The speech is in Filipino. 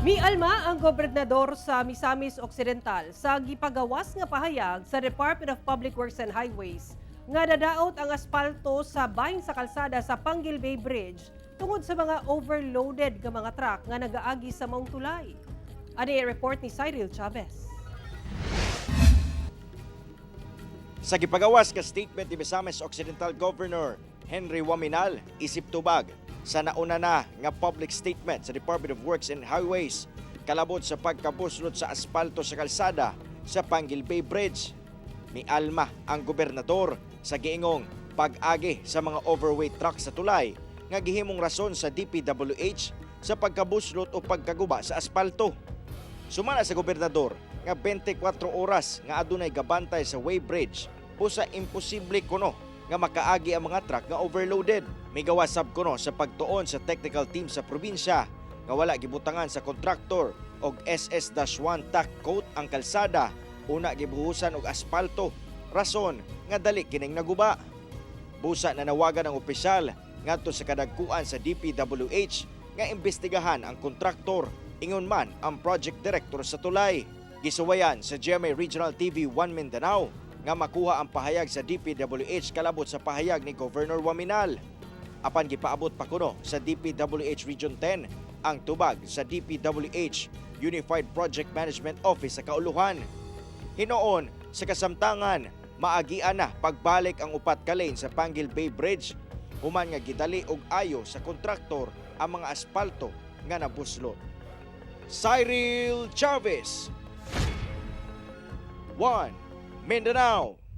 Mialma ang gobernador sa Misamis Occidental sa gipagawas nga pahayag sa Department of Public Works and Highways nga dadaot ang aspalto sa bahin sa kalsada sa Panguil Bay Bridge tungod sa mga overloaded nga mga truck nga nagaagi sa maong tulay. Ani report ni Cyril Chavez. Sa gipagawas ka statement ni Misamis Occidental Governor Henry Waminal, isip tubag sa nauna na nga public statement sa Department of Works and Highways kalabot sa pagkabuslot sa aspalto sa kalsada sa Panguil Bay Bridge. Mialma ang gobernador sa giingong pag-agi sa mga overweight truck sa tulay nga gihimong rason sa DPWH sa pagkabuslot o pagkaguba sa aspalto. Sumala sa gobernador nga 24 oras nga adunay gabantay sa way bridge busa imposible kuno nga makaagi ang mga truck nga overloaded. May gawasab kuno sa pagtuon sa technical team sa probinsya nga wala gibutangan sa kontraktor og SS-1 tack coat ang kalsada, una gibuhusan og aspalto, rason nga dali kining naguba. Busa na nawagan ang opisyal ngadto sa kadagkuan sa DPWH nga imbestigahan ang kontraktor, ingon man ang project director sa tulay. Gisuwayan sa GMA Regional TV 1 Mindanao nga makuha ang pahayag sa DPWH kalabot sa pahayag ni Governor Waminal. Apan gipaabot pa kuno sa DPWH Region 10 ang tubag sa DPWH Unified Project Management Office sa Kauluhan. Hinoon sa kasamtangan, maagian na pagbalik ang upat ka lane sa Panguil Bay Bridge human nga gidali og ayo sa kontraktor ang mga aspalto nga nabuslot. Cyril Chavez, 1 Mindanao.